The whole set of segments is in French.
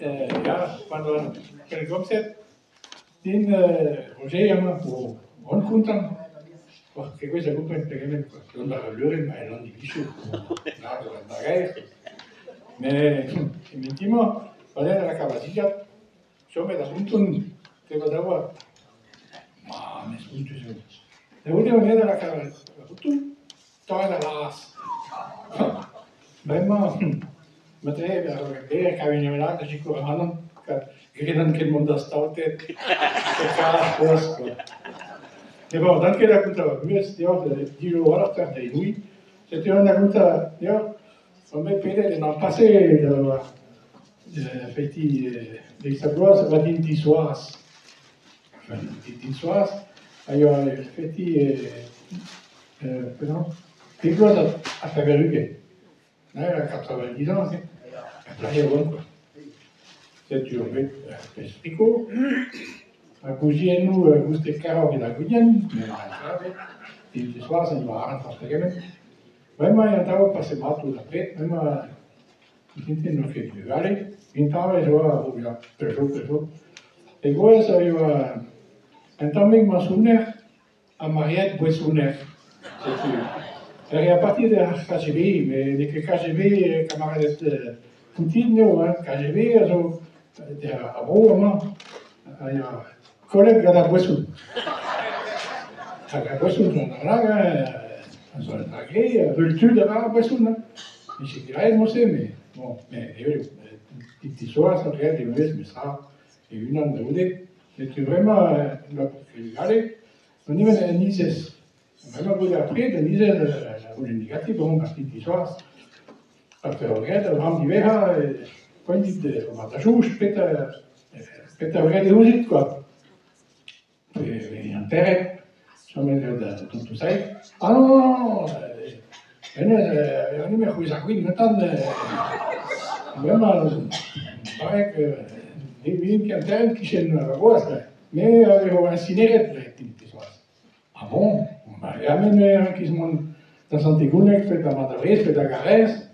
ja, quando per gomset, din Roger på rundkunteren, che questa gruppa in pegamento, non da l'ore, ma non di viscio, da gare. Ma mentimo, qual era la cavasilla, insomma, da puntun, che vadava, ma mi spunto su. Da uno venire la cavasilla, tu, torna las. Bremma, ma te, che avevi nemmeno ci corrono, che non che il mondo staute, che cara posto. E bon, dan che la conta plus, io di loro per dei lui, c'était una conta, io come pede non passé feti dei sabrois va di soas. Di soas, io feti però che cosa a fare rughe. A 90 ans, là, il y a bon, quoi. C'est dur, mais c'est fricot. Un cousin, nous, vous êtes carré de la Guyane, mais et ce soir, ça y va à rentrer gamin. Vraiment, il y a un temps où passer mal tout après, même, il nous fait plus. Allez, une temps, je vois, oh bien, Peugeot. Et quoi, ça y va, un temps, mais ma souvenir, à Mariette, Boissonner. C'est sûr. Er je partir de KGB, mais de KGB, camarade Poutine, KGB, also der Abraham, ja, Kolleg da Boisson. Da Boisson, also da Grey, Rultu da Boisson. Ich dirais, moi c'est, mais bon, mais die soir, ça regarde des mauvaises, mais ça, et une an de roulé, c'était vraiment, allez, on y va à Nice. Vraiment, vous après, de Nice, la négative, bon, parce que die soir, après, regarde, on dit, ja, quand il dit, on va t'ajouter, peut-être regarder où c'est, quoi. Et un terrain, ça met dans tout ça. Ah non, on est mis à cause à qui, maintenant, vraiment, il paraît que les vignes qui ont un terrain qui sont à Roas, mais on va incinérer les soirs. Ah bon? Il y a même qui sont dans Santigounec, fait à Madrid, fait à Garès.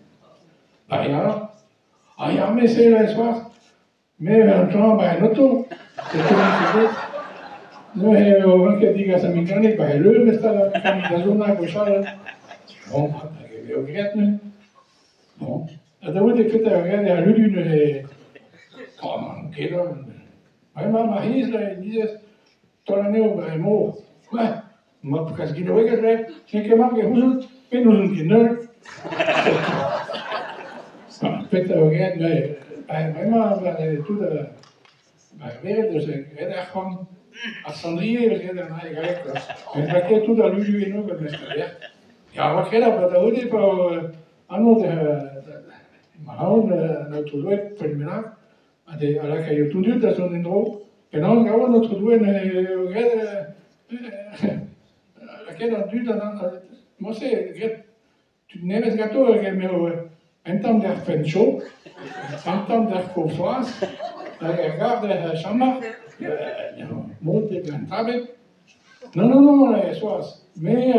Ah, il y a mais c'est le soir. Mais un temps, un auto. C'est tout le monde. Nous, on va dire que ça m'étonne, parce que le reste de la zone à gauche, bon, il y a regrette, bon. Alors, vous faites regarder à l'une, comment, quel homme. Vraiment, ma fille, il disait, ton année au mort. Ouais, moi, parce qu'il aurait regardé, c'est que moi, mais nous sommes qui ne. Faites regarder, vraiment, tout de. Weer, dus ik weet echt van. Als Sandrine, we zijn er naar gelijk. En dat je tout à l'ulu et nous, comme je disais. Ja, wat je dat, dat hoorde voor anno notre doué preliminar, à la que je tout dit dans son endroit. Et non, quand notre doué, laquelle a dû dans, moi c'est, tu n'es pas gâteau, mais un temps d'air fait chaud, un temps d'air pour froid. Regarde la chambre, monte un table. Non, les soirs. Mais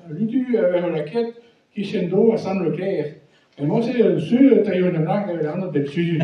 l'utu avec la quête qui s'en dos à Saint Leclerc. Et moi, c'est le sud, tu as eu une blague avec l'autre dessus.